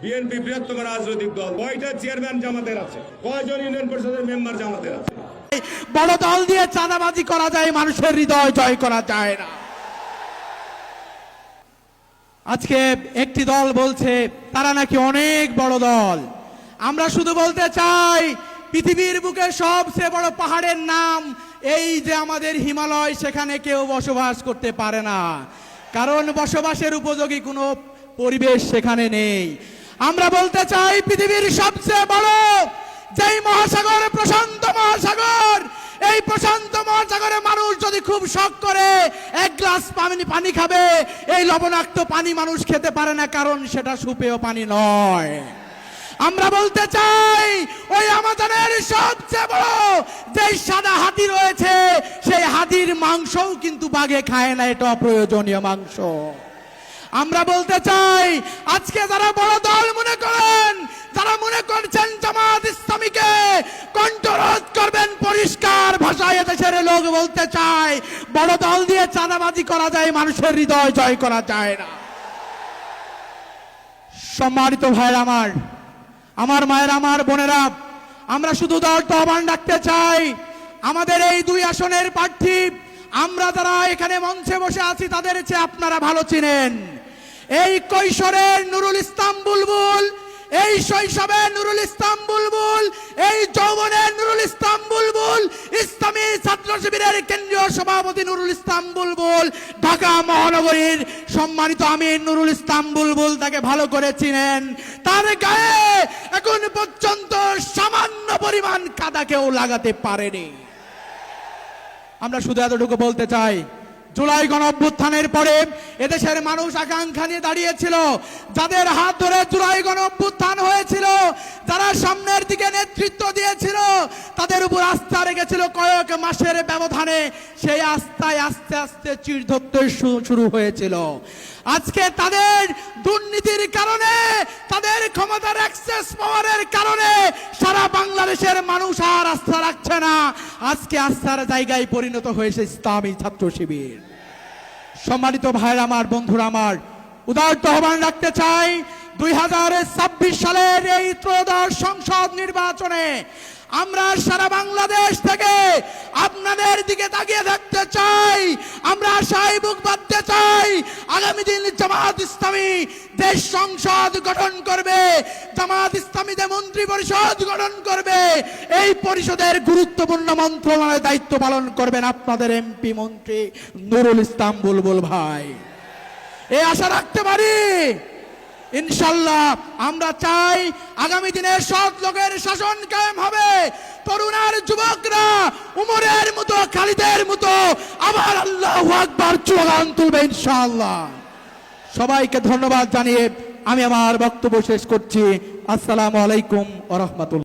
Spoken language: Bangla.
বিএনপি বৃহত্তম রাজনৈতিক দল। কয়টা চেয়ারম্যান জামাতের আছে? কয়জন ইউনিয়ন পরিষদের মেম্বার জামাতের আছে? বড় দল দিয়ে চাঁদাবাজি করা যায়, মানুষের হৃদয় জয় করা যায় না। আজকে একটি দল বলছে তারা নাকি অনেক বড় দল। আমরা শুধু বলতে চাই, পৃথিবীর বুকে সবচেয়ে বড় পাহাড়ের নাম এই যে আমাদের হিমালয়, সেখানে কেউ বসবাস করতে পারে না, কারণ বসবাসের উপযোগী কোনো পরিবেশ সেখানে নেই। আমরা বলতে চাই, পৃথিবীর সবচেয়ে বড় যেই মহাসাগর, প্রশান্ত মহাসাগর, এই প্রশান্ত মহাসাগরে মানুষ যদি খুব শখ করে এক গ্লাস পানি খাবে, এই লবণাক্ত পানি মানুষ খেতে পারে না, কারণ সেটা সুপেয় পানি নয়। আমরা বলতে চাই, ওই আমাজনের সবচেয়ে বড় যে সাদা হাতি রয়েছে, সেই হাতির মাংসও কিন্তু বাঘে খায় না, এটা অপ্রয়োজনীয় মাংস। আমরা বলতে চাই, আজকে যারা বড় দল মনে করেন, যারা মনে করছেন জামাত ইসলামীকে কণ্ঠরোধ করবেন, পরিষ্কার ভাষায় দেশের লোক বলতে চায়, বড় দল দিয়ে চাঁদাবাজি করা যায়, মানুষের হৃদয় জয় করা যায় না। সম্মানিত ভাইরা আমার মায়ের, আমার বোনেরা, আমরা শুধু দলটা আহ্বান রাখতে চাই, আমাদের এই 2 আসনের প্রার্থী, আমরা যারা এখানে মঞ্চে বসে আছি তাদের চেয়ে আপনারা ভালো চিনেন। এই কৈশোরের নুরুল ইসলাম বুলবুল, এই শৈশবের নুরুল ইসলাম বুলবুল, এই যৌবনের নুরুল ইসলাম বুলবুল, ইসলামী ছাত্র শিবিরের কেন্দ্রীয় সভাপতি নুরুল ইসলাম বুলবুল, ঢাকা মহানগরীর সম্মানিত আমির নুরুল ইসলাম বুলবুল তাকে ভালো করে চিনেন। তার গায়ে এখন পর্যন্ত সামান্য পরিমাণ কাদা কেউ লাগাতে পারেনি। আমরা শুধু এতটুকু বলতে চাই, জুলাই গণঅভ্যুত্থানের পরে এদেশের মানুষ আকাঙ্ক্ষা নিয়ে দাঁড়িয়েছিল, যাদের হাত ধরে জুলাই গণঅভ্যুত্থান হয়েছিল, যারা সামনের দিকে নেতৃত্ব দিয়েছিল, তাদের উপর আস্থা রেখেছিল কয়েক মাসের ব্যবধানে, সেই আস্থায় আস্তে আস্তে চিড় ধরতে শুরু হয়েছিল। আজকে তাদের দুর্নীতির কারণে, তাদের ক্ষমতার অ্যাক্সেস পাওয়ারের কারণে সারা বাংলাদেশের মানুষ আর আস্থা রাখছে না। আজকে আস্থার জায়গায় পরিণত হয়েছে ইসলামী ছাত্র শিবির। সম্মানিত ভাইরা আমার, বন্ধুরা আমার, উদারত আহ্বান রাখতে চাই, 2026 সালের এই ত্রয়োদশ সংসদ নির্বাচনে আমরা সারা বাংলাদেশ থেকে আপনাদের দিকে তাকিয়ে থাকতে চাই। আমরা আশায় বুক বাঁধতে চাই, আগামী দিন জামাত ইসলামী দেশ সংসদ গঠন করবে, জামাত ইসলামী যে মন্ত্রী পরিষদ গঠন করবে, এই পরিষদের গুরুত্বপূর্ণ মন্ত্রণালয়ের দায়িত্ব পালন করবেন আপনাদের এমপি মন্ত্রী নুরুল ইসলাম বুলবুল ভাই। এই আশা রাখতে পারি ইনশাল্লাহ। আমরা চাই আগামী দিনে সৎ লোকের শাসন কায়েম হবে, তরুণ আর যুবকরা উমরের মতো, খালিদের মতো আবার আল্লাহু আকবার স্লোগান তুলবে ইনশাআল্লাহ। সবাইকে ধন্যবাদ জানিয়ে আমি আমার বক্তব্য শেষ করছি। আসসালামু আলাইকুম ওয়া রাহমাতুল্লাহ।